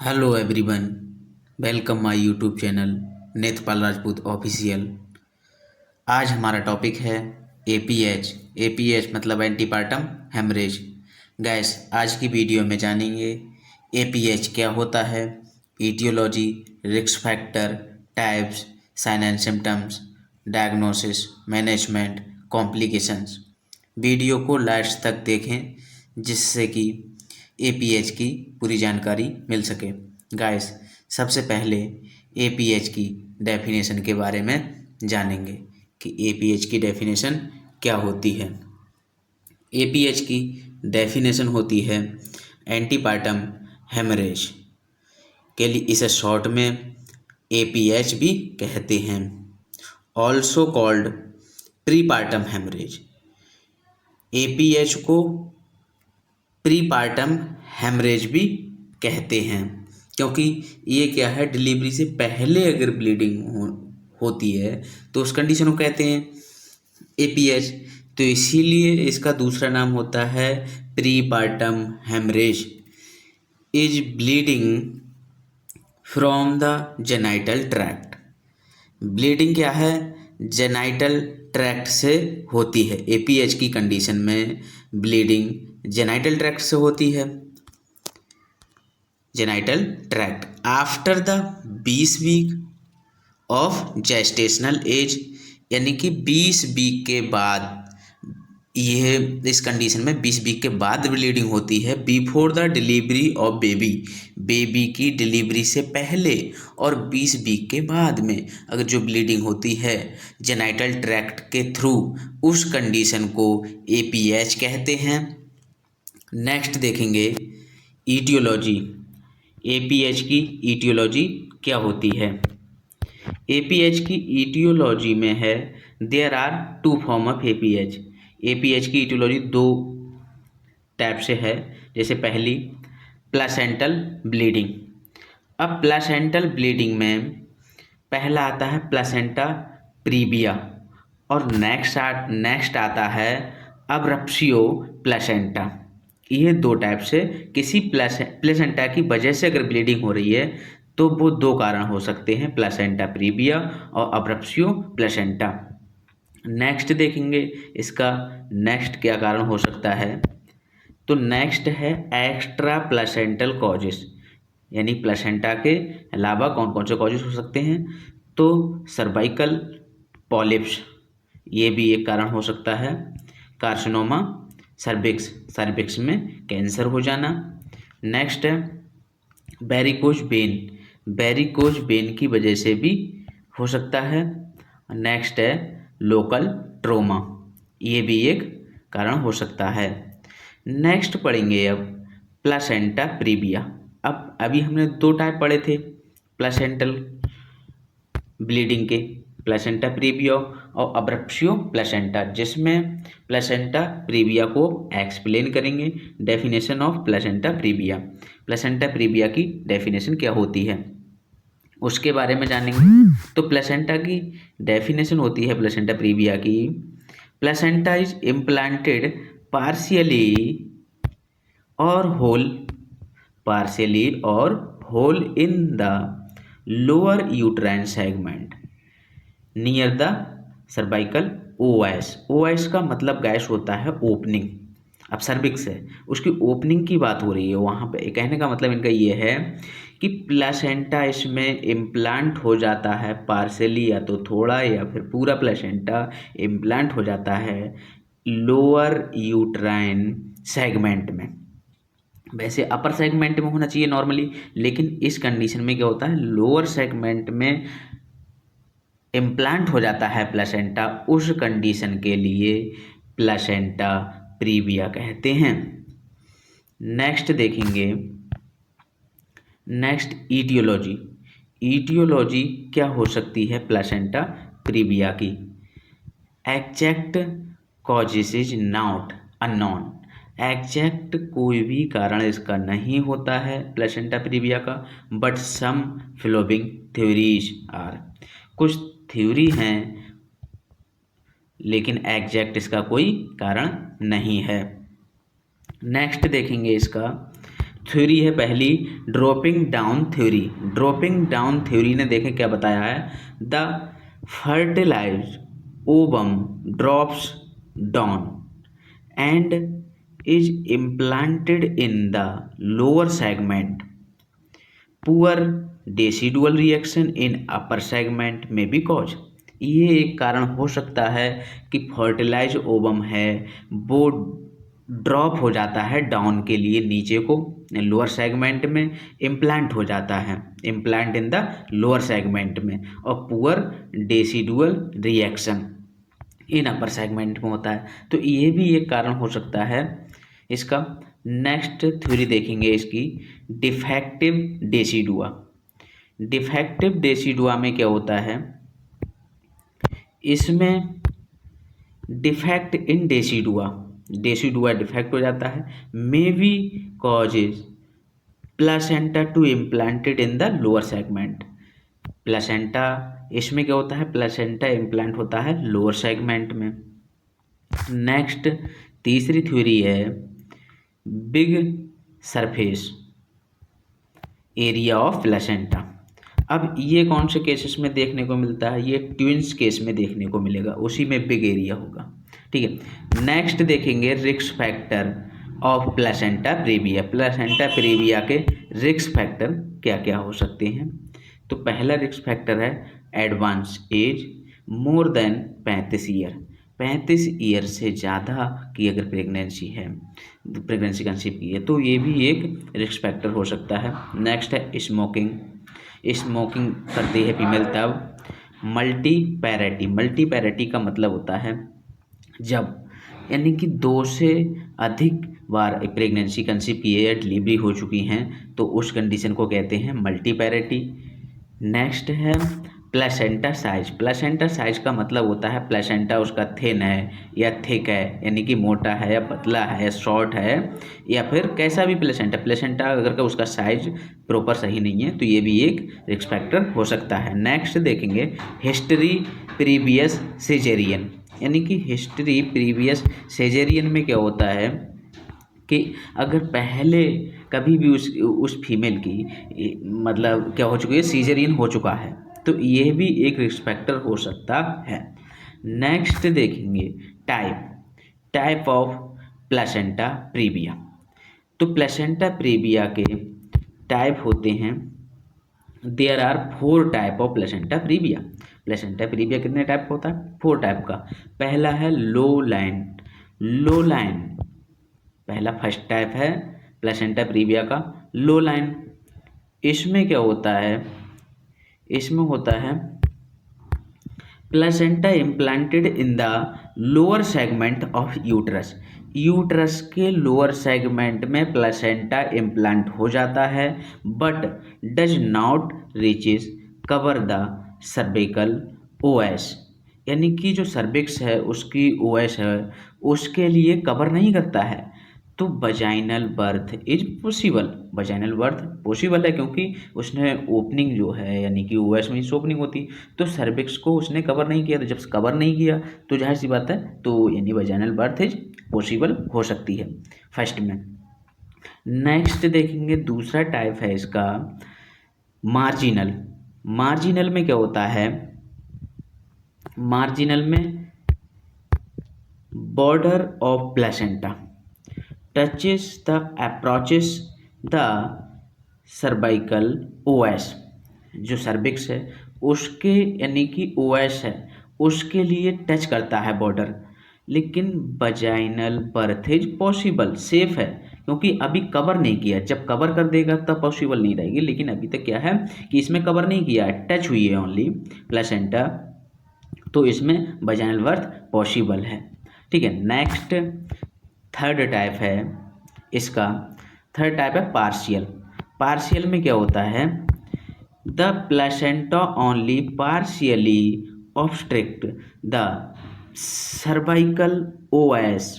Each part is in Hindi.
Hello everyone, welcome my YouTube channel Netrapal Rajput official. आज हमारा टॉपिक है एपीएच। एपीएच मतलब एंटीपार्टम हेमरेज। गैस, आज की वीडियो में जानेंगे एपीएच क्या होता है, aetiology, risk factor, types, sign and symptoms, diagnosis, management, complications. Video को लास्ट तक देखें जिससे कि एपीएच की पूरी जानकारी मिल सके। गाइस, सबसे पहले एपीएच की डेफिनेशन के बारे में जानेंगे कि एपीएच की डेफिनेशन क्या होती है। एपीएच की डेफिनेशन होती है एंटीपार्टम हेमरेज के लिए, इसे शॉर्ट में एपीएच भी कहते हैं। Also called prepartum haemorrhage. APH को प्रीपार्टम हेमरेज भी कहते हैं क्योंकि ये क्या है, डिलीवरी से पहले अगर होती है तो उस कंडीशन को कहते हैं एपीएच। तो इसीलिए इसका दूसरा नाम होता है prepartum haemorrhage. Is bleeding from the genital tract. Bleeding क्या है, जेनाइटल ट्रैक्ट से होती है। एपीएच की कंडीशन में ब्लीडिंग जेनाइटल ट्रैक्ट से होती है। Genital tract after the 20 week of gestational age, यानी कि 20 वीक के बाद, यह इस कंडीशन में 20 वीक के बाद ब्लीडिंग होती है। Before the delivery of baby, baby की डिलीवरी से पहले और 20 वीक के बाद में अगर जो ब्लीडिंग होती है जेनाइटल ट्रैक्ट के थ्रू, उस कंडीशन को एपीएच कहते हैं। नेक्स्ट देखेंगे ईटियोलॉजी। एपीएच की ईटियोलॉजी क्या होती है। एपीएच की ईटियोलॉजी में है there are two form of APH. APH की ईटियोलॉजी दो टाइप से है। जैसे पहली प्लासेंटल ब्लीडिंग। अब प्लासेंटल ब्लीडिंग में पहला आता है प्लासेंटा प्रीविया और नेक्स्ट आता है अब्रप्शियो प्लासेंटा। ये दो टाइप से किसी प्लेसेंटा की वजह से अगर ब्लीडिंग हो रही है तो वो दो कारण हो सकते हैं, प्लासेंटा प्रीविया और अब्रप्शियो प्लेसेंटा। नेक्स्ट देखेंगे इसका नेक्स्ट क्या कारण हो सकता है। तो नेक्स्ट है एक्स्ट्रा प्लेसेंटल कॉजेस, यानी प्लेसेंटा के अलावा कौन कौन से कॉजेस हो सकते हैं। तो सर्वाइकल पॉलिप्स, ये भी एक कारण हो सकता है। कार्सिनोमा सर्विक्स में कैंसर हो जाना। नेक्स्ट है वेरिकोज वेन की वजह से भी हो सकता है। नेक्स्ट है लोकल ट्रोमा, ये भी एक कारण हो सकता है। नेक्स्ट पढ़ेंगे अब प्लासेंटा प्रीविया। अब अभी हमने दो टाइप पढ़े थे प्लासेंटल ब्लीडिंग के, प्लेसेंटा प्रीविया और अब्रप्शियो प्लेसेंटा, जिसमें प्लेसेंटा प्रीविया को एक्सप्लेन करेंगे। Definition of placenta praevia. Placenta praevia की डेफिनेशन क्या होती है उसके बारे में जानेंगे। तो प्लेसेंटा की डेफिनेशन होती है प्लेसेंटा प्रीविया की, प्लेसेंटा इज इम्प्लांटेड पार्शियली और whole in the lower uterine segment near the cervical os. Os का मतलब गैस होता है ओपनिंग। अब सर्विक्स है, उसकी ओपनिंग की बात हो रही है वहाँ पे। कहने का मतलब इनका ये है कि प्लेसेंटा इसमें इम्प्लांट हो जाता है पार्शियली, या तो थोड़ा या फिर पूरा प्लेसेंटा इम्प्लांट हो जाता है लोअर यूट्राइन सेगमेंट में। वैसे अपर सेगमेंट में होना चाहिए नॉर्मली, लेकिन इस कंडीशन में क्या होता है, लोअर सेगमेंट में इम्प्लांट हो जाता है प्लेसेंटा। उस कंडीशन के लिए प्लेसेंटा प्रीविया कहते हैं। नेक्स्ट देखेंगे नेक्स्ट ईटियोलॉजी। ईटियोलॉजी क्या हो सकती है प्लेसेंटा प्रीविया की। Exact causes is not unknown. Exact कोई भी कारण इसका नहीं होता है प्लेसेंटा प्रीविया का, but some following theories are. कुछ थ्योरी हैं लेकिन एग्जैक्ट इसका कोई कारण नहीं है। नेक्स्ट देखेंगे इसका, थ्योरी है पहली dropping down theory. Dropping down theory ने देखें क्या बताया है, the fertilised ovum drops down and is implanted in the lower segment, poor decidual reaction in upper segment में बी कॉज। ये एक कारण हो सकता है कि फर्टिलाइज ओवम है वो ड्रॉप हो जाता है डाउन के लिए नीचे को, लोअर सेगमेंट में इम्प्लांट हो जाता है, implant in the lower segment में, और poor decidual reaction in upper segment में होता है। तो ये भी एक कारण हो सकता है इसका। नेक्स्ट थ्योरी देखेंगे इसकी, डिफेक्टिव डेसिडुआ। डिफेक्टिव डेसिडुआ में क्या होता है, इसमें defect in decidua, decidua defect हो जाता है, may be causes placenta to implanted in the lower segment. Placenta, इसमें क्या होता है, प्लासेंटा इम्प्लांट होता है लोअर सेगमेंट में। नेक्स्ट तीसरी थ्योरी है big surface area of placenta. अब ये कौन से केसेस में देखने को मिलता है, ये ट्विंस केस में देखने को मिलेगा, उसी में बिग एरिया होगा, ठीक है। नेक्स्ट देखेंगे risk factor of placenta praevia. Placenta praevia के रिस्क फैक्टर क्या क्या हो सकते हैं। तो पहला रिस्क फैक्टर है advance age more than 35 year. 35 year से ज़्यादा की अगर प्रेगनेंसी है, प्रेगनेंसी कंसीव की है, तो ये भी एक रिस्क फैक्टर हो सकता है। नेक्स्ट है स्मोकिंग। स्मोकिंग करती है फीमेल तब। Multi parity. मल्टी पैरिटी का मतलब होता है जब यानी कि 2 से अधिक बार प्रेगनेंसी कंसीव की है या डिलीवरी हो चुकी हैं, तो उस कंडीशन को कहते हैं मल्टी पैरिटी। नेक्स्ट है प्लेसेंटा साइज। प्लेसेंटा साइज का मतलब होता है प्लेसेंटा उसका थिन है या थिक है, यानी कि मोटा है या पतला है या शॉर्ट है, या फिर कैसा भी प्लेसेंटा, प्लेसेंटा अगर का उसका साइज प्रॉपर सही नहीं है, तो ये भी एक रिस्क फैक्टर हो सकता है। नेक्स्ट देखेंगे हिस्ट्री प्रीवियस सिजेरियन। यानी कि हिस्ट्री प्रीवियस सिजेरियन में क्या होता है कि अगर पहले कभी भी उस फीमेल की मतलब क्या हो चुकी है, सीजरियन हो चुका है, तो ये भी एक रिस्क फैक्टर हो सकता है। नेक्स्ट देखेंगे टाइप ऑफ प्लेसेंटा प्रीविया। तो प्लेसेंटा प्रीविया के टाइप होते हैं, there are 4 type of placenta praevia. Placenta praevia कितने टाइप का होता है, 4 टाइप का। पहला है लो लाइन। लो लाइन पहला फर्स्ट टाइप है प्लेसेंटा प्रीविया का, लो लाइन। इसमें क्या होता है, इसमें होता है placenta implanted in the lower segment of uterus. Uterus के लोअर सेगमेंट में प्लेसेंटा इम्प्लांट हो जाता है, but does not reaches cover the cervical OS. यानी कि जो सर्विक्स है उसकी ओएस है उसके लिए कवर नहीं करता है। तो vaginal birth is possible. Vaginal birth possible है क्योंकि उसने ओपनिंग जो है यानी कि ओएस में ओपनिंग होती, तो सर्विक्स को उसने कवर नहीं किया, तो जब कवर नहीं किया तो जाहिर सी बात है, तो यानी वजाइनल बर्थ इज पॉसिबल हो सकती है फर्स्ट में। नेक्स्ट देखेंगे दूसरा टाइप है इसका मार्जिनल। मार्जिनल में क्या होता है, मार्जिनल में border of placenta touches the approaches the cervical OS. जो सर्विक्स है उसके यानी कि ओएस है उसके लिए टच करता है बॉर्डर, लेकिन vaginal birth is possible, safe है क्योंकि अभी कवर नहीं किया। जब कवर कर देगा तब पॉसिबल नहीं रहेगी, लेकिन अभी तक क्या है कि इसमें कवर नहीं किया है, टच हुई है ओनली प्लेसेंटा, तो इसमें वजाइनल बर्थ पॉसिबल है, ठीक है। नेक्स्ट थर्ड टाइप है इसका, थर्ड टाइप है पार्शियल। पार्शियल में क्या होता है, the placenta only partially obstruct the cervical OS,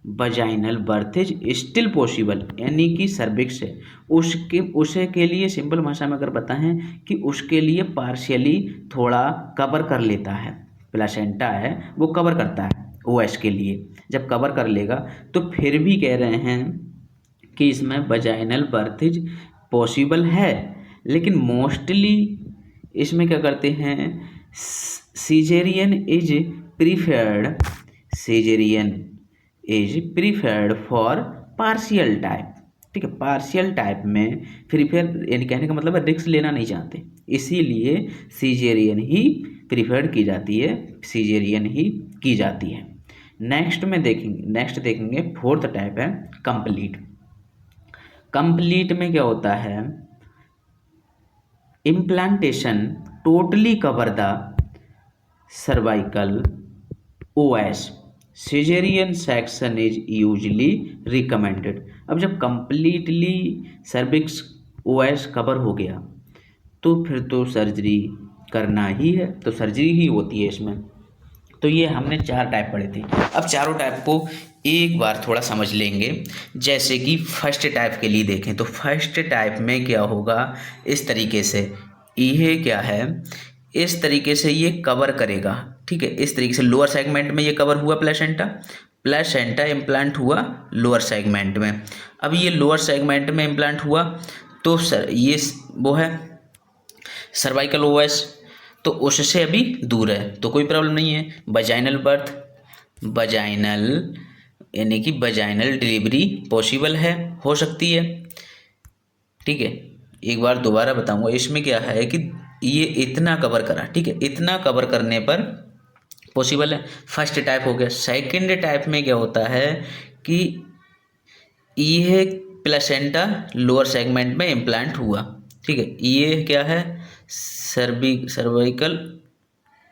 vaginal birth is still possible. यानी कि सर्विक्स है उसे के लिए सिंपल भाषा में अगर बताएं कि उसके लिए पार्शियली थोड़ा कवर कर लेता है, प्लेसेंटा है वो कवर करता है ओएस के लिए, जब कवर कर लेगा तो फिर भी कह रहे हैं कि इसमें वजाइनल बर्थ इज पॉसिबल है, लेकिन मोस्टली इसमें क्या करते हैं, caesarean is preferred, caesarean is preferred for partial type. ठीक है, पार्शियल टाइप में प्रीफर, यानी कहने का मतलब है रिस्क लेना नहीं चाहते, इसीलिए सीजेरियन ही प्रीफर्ड की जाती है, सीजेरियन ही की जाती है। नेक्स्ट देखेंगे फोर्थ टाइप है कंप्लीट। कंप्लीट में क्या होता है, implantation totally cover the cervical OS, caesarean section is usually recommended. अब जब कंप्लीटली सर्विक्स ओएस कवर हो गया तो फिर तो सर्जरी करना ही है, तो सर्जरी ही होती है इसमें। तो ये हमने 4 टाइप पढ़े थे। अब चारों टाइप को एक बार थोड़ा समझ लेंगे। जैसे कि फर्स्ट टाइप के लिए देखें तो फर्स्ट टाइप में क्या होगा, इस तरीके से, ये क्या है, इस तरीके से ये कवर करेगा। ठीक है, इस तरीके से लोअर सेगमेंट में ये कवर हुआ प्लेसेंटा इम्प्लांट हुआ लोअर सेगमेंट में। अब ये लोअर सेगमेंट में इम्प्लांट हुआ तो सर ये वो है सर्वाइकल ओएस, तो उससे अभी दूर है तो कोई प्रॉब्लम नहीं है। वजाइनल बर्थ, वजाइनल यानी कि वजाइनल डिलीवरी पॉसिबल है, हो सकती है। ठीक है, एक बार दोबारा बताऊंगा, इसमें क्या है कि ये इतना कवर करा, ठीक है, इतना कवर करने पर पॉसिबल है। फर्स्ट टाइप हो गया। सेकंड टाइप में क्या होता है कि ये प्लेसेंटा लोअर सेगमेंट में इम्प्लांट हुआ। ठीक है, ये क्या है, सर्वाइकल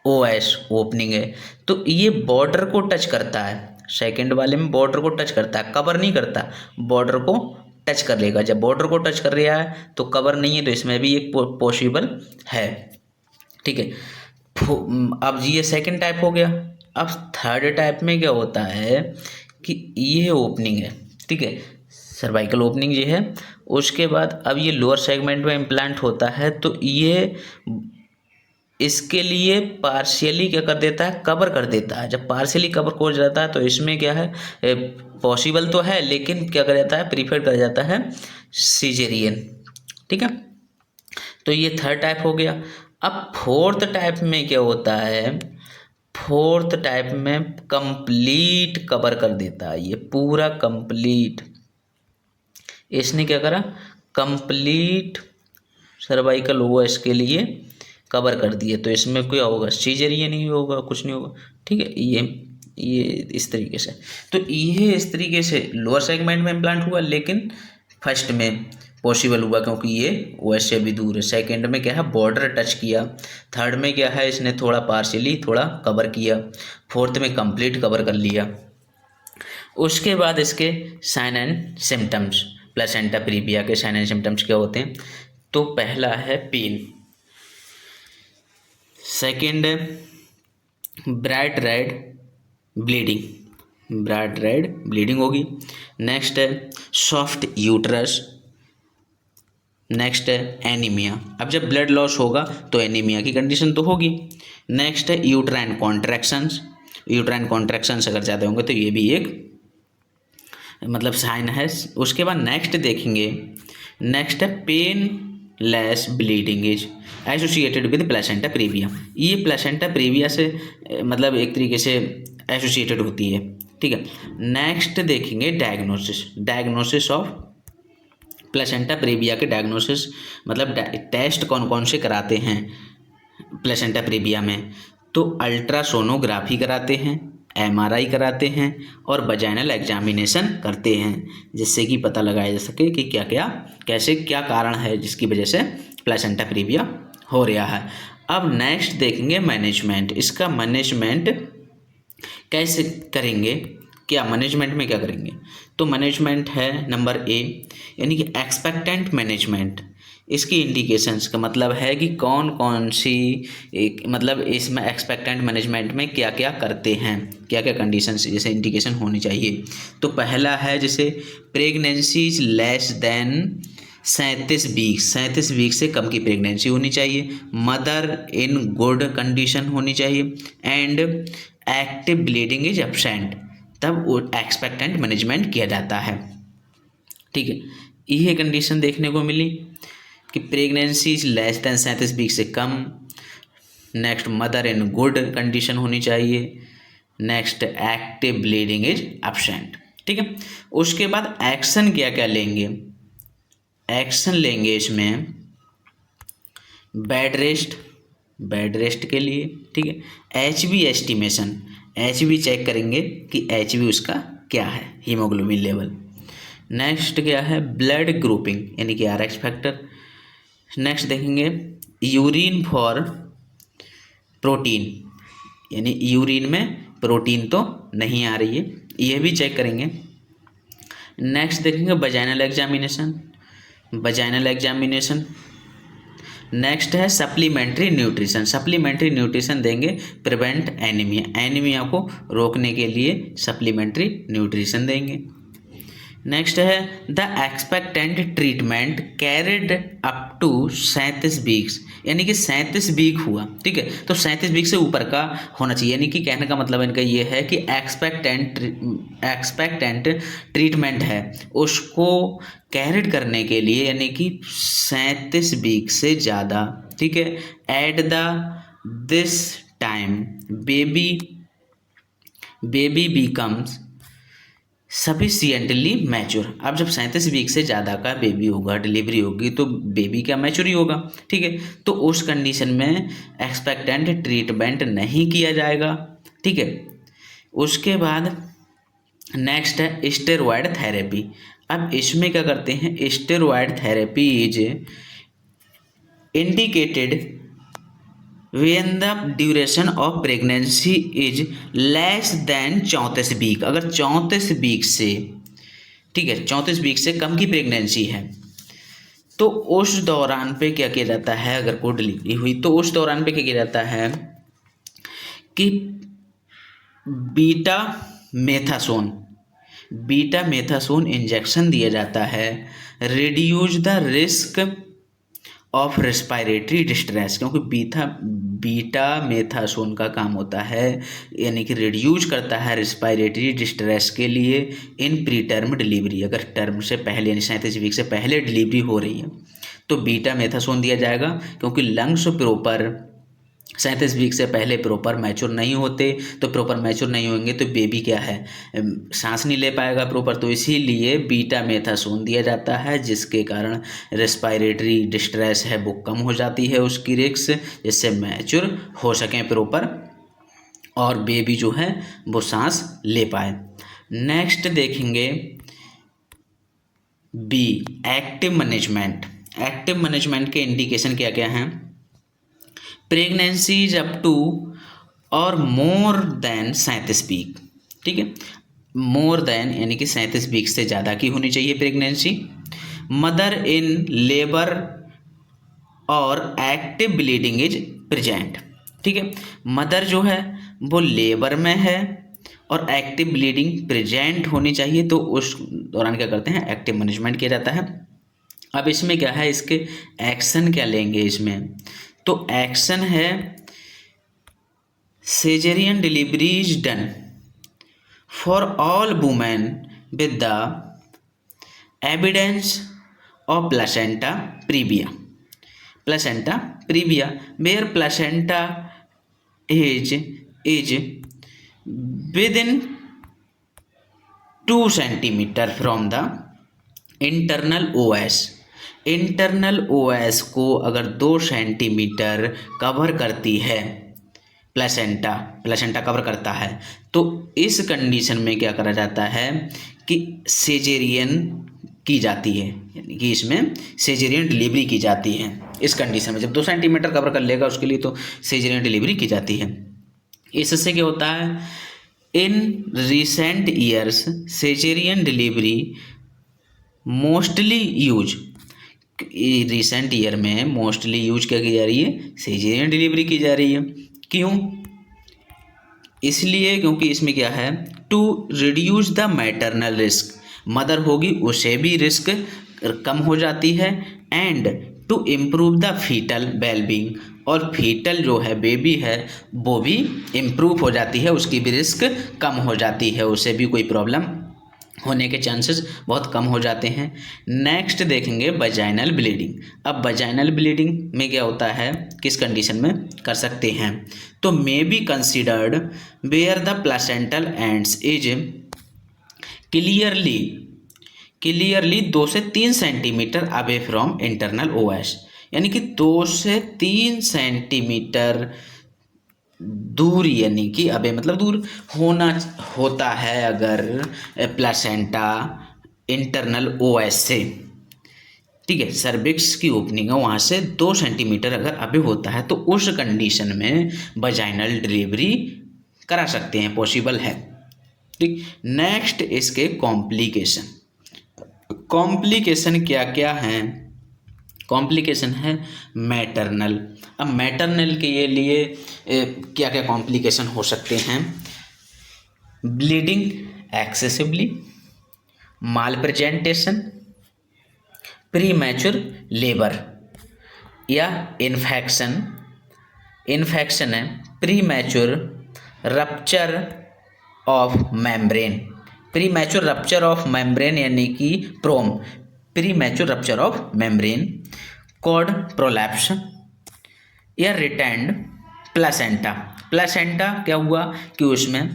ओएस ओपनिंग है, तो ये बॉर्डर को टच करता है। सेकंड वाले में बॉर्डर को टच करता है, कवर नहीं करता, बॉर्डर को टच कर लेगा। जब बॉर्डर को टच कर रहा है तो कवर नहीं है, तो इसमें भी एक पॉसिबल है। ठीक है, अब ये सेकंड टाइप हो गया। अब थर्ड टाइप में क्या होता है कि ये ओपनिंग है, ठीक है, सर्वाइकल ओपनिंग ये है। उसके बाद अब ये लोअर सेगमेंट में इम्प्लांट होता है, तो ये इसके लिए पार्शियली क्या कर देता है, कवर कर देता है। जब पार्शियली कवर हो जाता है तो इसमें क्या है, पॉसिबल तो है लेकिन क्या कर जाता है, प्रीफर कर जाता है सीजेरियन। ठीक है, तो ये थर्ड टाइप हो गया। अब फोर्थ टाइप में क्या होता है, फोर्थ टाइप में कंप्लीट कवर कर देता है, ये पूरा कंप्लीट, इसने क्या करा, कंप्लीट सर्वाइकल ओएस के लिए कवर कर दिए, तो इसमें क्या होगा, सीजरियन नहीं होगा, कुछ नहीं होगा। ठीक है, ये इस तरीके से, तो ये इस तरीके से लोअर सेगमेंट में इम्प्लांट हुआ, लेकिन फर्स्ट में पॉसिबल हुआ क्योंकि ये ओएस से भी दूर है। सेकंड में क्या है, बॉर्डर टच किया। थर्ड में क्या है, इसने थोड़ा पार्शियली थोड़ा कवर किया। फोर्थ में कंप्लीट कवर कर लिया। उसके बाद इसके sign and symptoms, placenta praevia के साइन एंड सिम्टम्स क्या होते हैं, तो पहला है पेन, सेकेंड है bright red bleeding, bright red bleeding होगी। नेक्स्ट है सॉफ्ट यूट्रस, नेक्स्ट है एनीमिया। अब जब ब्लड लॉस होगा तो एनीमिया की कंडीशन तो होगी। नेक्स्ट है यूट्राइन कॉन्ट्रैक्शंस, यूट्राइन कॉन्ट्रैक्शंस अगर ज़्यादा होंगे तो ये भी एक मतलब साइन है। उसके बाद नेक्स्ट देखेंगे, नेक्स्ट है painless bleeding is associated with placenta praevia. ये प्लेसेंटा प्रीविया से मतलब एक तरीके से एसोसिएटेड होती है। ठीक है, नेक्स्ट देखेंगे diagnosis, diagnosis of placenta praevia के डायग्नोसिस मतलब टेस्ट कौन कौन से कराते हैं प्लेसेंटा प्रीविया में, तो अल्ट्रासोनोग्राफी कराते हैं, एमआरआई कराते हैं और वजाइनल एग्जामिनेशन करते हैं, जिससे कि पता लगाया जा सके कि क्या क्या कैसे क्या कारण है जिसकी वजह से प्लेसेंटा प्रीविया हो रहा है। अब नेक्स्ट देखेंगे मैनेजमेंट, इसका मैनेजमेंट कैसे करेंगे, क्या मैनेजमेंट में क्या करेंगे, तो मैनेजमेंट है नंबर ए यानी कि एक्सपेक्टेंट मैनेजमेंट। इसकी इंडिकेशंस का मतलब है कि कौन कौन सी एक मतलब इसमें एक्सपेक्टेंट मैनेजमेंट में क्या क्या करते हैं, क्या क्या कंडीशंस जैसे इंडिकेशन होनी चाहिए। तो पहला है जैसे pregnancy is less than 37 week, 37 week से कम की प्रेगनेंसी होनी चाहिए, मदर इन गुड कंडीशन होनी चाहिए and active bleeding is absent, तब एक्सपेक्टेंट मैनेजमेंट किया जाता है। ठीक है, ये कंडीशन देखने को मिली कि pregnancy is less than 37 week से कम। Next, mother in good condition होनी चाहिए। Next, active bleeding is absent. ठीक है, उसके बाद एक्शन क्या क्या लेंगे? एक्शन लेंगे इसमें बेड रेस्ट के लिए। ठीक है, HB एस्टिमेशन, HB चेक करेंगे कि HB उसका क्या है, हीमोग्लोबिन लेवल। नेक्स्ट क्या है? ब्लड ग्रुपिंग यानी कि RH फैक्टर। नेक्स्ट देखेंगे यूरिन फॉर प्रोटीन, यानी यूरिन में प्रोटीन तो नहीं आ रही है, ये भी चेक करेंगे। नेक्स्ट देखेंगे वजाइनल एग्जामिनेशन। नेक्स्ट है सप्लीमेंट्री न्यूट्रिशन देंगे प्रिवेंट एनीमिया को रोकने के लिए सप्लीमेंट्री न्यूट्रिशन देंगे। नेक्स्ट है the expectant treatment carried up to 37 weeks, यानी कि 37 वीक हुआ। ठीक है, तो 37 वीक से ऊपर का होना चाहिए, यानी कि कहने का मतलब इनका ये है कि एक्सपेक्टेंट ट्रीटमेंट है उसको कैरिड करने के लिए, यानी कि 37 वीक से ज़्यादा। ठीक है, at this time baby becomes sufficiently mature. अब जब 37 वीक से ज़्यादा का बेबी होगा, डिलीवरी होगी, तो बेबी क्या मैच्योर ही होगा। ठीक है, तो उस कंडीशन में एक्सपेक्टेंट ट्रीटमेंट नहीं किया जाएगा। ठीक है, उसके बाद नेक्स्ट है स्टेरॉयड थेरेपी। अब इसमें क्या करते हैं? Steroid therapy is indicated when the duration of pregnancy is less than 34 week. अगर 34 वीक से, ठीक है, 34 वीक से कम की प्रेगनेंसी है तो उस दौरान पे क्या किया जाता है? अगर कोई डिलीवरी हुई तो उस दौरान पे क्या किया जाता है कि बीटा मेथासोन इंजेक्शन दिया जाता है, reduce the risk of respiratory distress, क्योंकि बीटा मेथासोन का काम होता है यानी कि रिड्यूस करता है रेस्पायरेटरी डिस्ट्रेस के लिए इन प्री टर्म डिलीवरी। अगर टर्म से पहले यानी 37 वीक से पहले डिलीवरी हो रही है तो बीटा मेथासोन दिया जाएगा, क्योंकि लंग्स प्रॉपर 37 वीक से पहले प्रॉपर मैच्योर नहीं होते, तो प्रॉपर मैच्योर नहीं होंगे तो बेबी क्या है, सांस नहीं ले पाएगा प्रॉपर, तो इसीलिए बीटा मेथासोन दिया जाता है, जिसके कारण रेस्पायरेटरी डिस्ट्रेस है वो कम हो जाती है, उसकी रिस्क, जिससे मैच्योर हो सकें प्रॉपर और बेबी जो है वो सांस ले पाए। नेक्स्ट देखेंगे बी एक्टिव मैनेजमेंट के इंडिकेशन क्या क्या हैं? प्रेगनेंसी इज अप टू और मोर देन 37 वीक। ठीक है, मोर देन यानी कि 37 वीक से ज़्यादा की होनी चाहिए प्रेगनेंसी। मदर इन लेबर और एक्टिव ब्लीडिंग इज प्रेजेंट। ठीक है, मदर जो है वो लेबर में है और एक्टिव ब्लीडिंग प्रेजेंट होनी चाहिए, तो उस दौरान क्या करते हैं? एक्टिव मैनेजमेंट किया जाता है। अब इसमें क्या है, इसके एक्शन क्या लेंगे इसमें? तो एक्शन है caesarean delivery is done for all women with the evidence of placenta praevia where placenta is within 2 centimetre from the internal OS को अगर 2 सेंटीमीटर कवर करती है, प्लेसेंटा कवर करता है, तो इस कंडीशन में क्या करा जाता है कि सेजेरियन की जाती है, यानी कि इसमें सेजेरियन डिलीवरी की जाती है। इस कंडीशन में जब 2 सेंटीमीटर कवर कर लेगा उसके लिए तो सेजेरियन डिलीवरी की जाती है। इससे क्या होता है? In recent years caesarean delivery mostly use, recent year में मोस्टली यूज क्या की जा रही है? सेजेरियन डिलीवरी की जा रही है। क्यों? इसलिए क्योंकि इसमें क्या है? To reduce the maternal risk, mother होगी उसे भी रिस्क कम हो जाती है, and to improve the foetal wellbeing, और फीटल जो है बेबी है वो भी इम्प्रूव हो जाती है, उसकी भी रिस्क कम हो जाती है, उसे भी कोई प्रॉब्लम होने के चांसेस बहुत कम हो जाते हैं। नेक्स्ट देखेंगे वजाइनल ब्लीडिंग। अब वजाइनल ब्लीडिंग में क्या होता है, किस कंडीशन में कर सकते हैं, तो may be considered where the placental ends is clearly 2 से 3 centimetre away from internal os, यानी कि 2 से 3 सेंटीमीटर दूर, यानी कि अबे मतलब दूर होना होता है अगर प्लासेंटा इंटरनल ओएस से, ठीक है, सर्विक्स की ओपनिंग है वहाँ से 2 सेंटीमीटर अगर अबे होता है, तो उस कंडीशन में वजाइनल डिलीवरी करा सकते हैं, पॉसिबल है। ठीक, नेक्स्ट इसके कॉम्प्लिकेशन क्या क्या हैं। कॉम्प्लिकेशन है मैटरनल। अब मैटरनल के लिए क्या क्या कॉम्प्लिकेशन हो सकते हैं, bleeding excessively, malpresentation, premature labour या इन्फेक्शन है, premature rupture of membrane यानी कि premature rupture of membrane, cord prolapse या रिटेंड प्लासेंटा क्या हुआ कि उसमें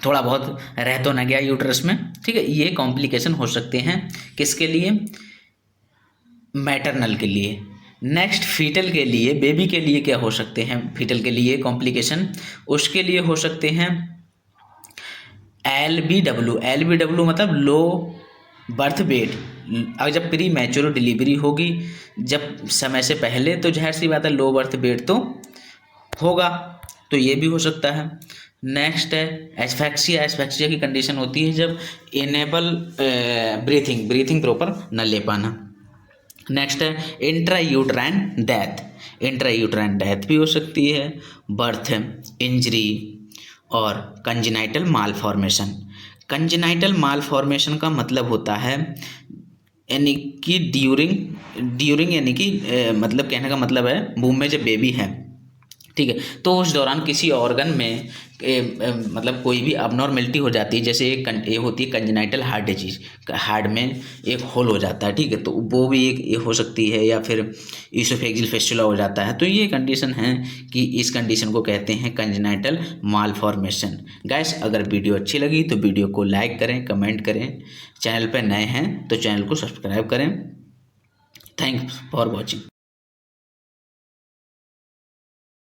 थोड़ा बहुत रह तो न गया यूट्रस में, ठीक है, ये कॉम्प्लिकेशन हो सकते हैं किसके लिए, मैटरनल के लिए। नेक्स्ट फीटल के लिए, बेबी के लिए क्या हो सकते हैं, फीटल के लिए कॉम्प्लिकेशन उसके लिए हो सकते हैं LBW मतलब लो बर्थ वेट। अब जब प्री मैच्योर डिलीवरी होगी, जब समय से पहले, तो जाहिर सी बात है लो बर्थ वेट तो होगा, तो ये भी हो सकता है। नेक्स्ट है एस्फेक्सिया की कंडीशन होती है जब इनेबल ब्रीथिंग प्रॉपर न ले पाना। नेक्स्ट है इंट्रायूट्राइन डेथ भी हो सकती है, बर्थ इंजरी और कंजेनाइटल मालफॉर्मेशन का मतलब होता है यानी कि ड्यूरिंग यानी कि मतलब कहने का मतलब है वूम में जब बेबी है, ठीक है, तो उस दौरान किसी ऑर्गन में मतलब कोई भी अबनॉर्मेलिटी हो जाती है, जैसे ये होती है कंजेनाइटल हार्ट डिजीज, हार्ट में एक होल हो जाता है, ठीक है, तो वो भी एक ये हो सकती है, या फिर ईसोफेजियल फिस्टुला हो जाता है, तो ये कंडीशन है कि इस कंडीशन को कहते हैं कंजेनाइटल मालफॉर्मेशन। गाइस, अगर वीडियो अच्छी लगी तो वीडियो को लाइक करें, कमेंट करें, चैनल पर नए हैं तो चैनल को सब्सक्राइब करें। Thanks for watching.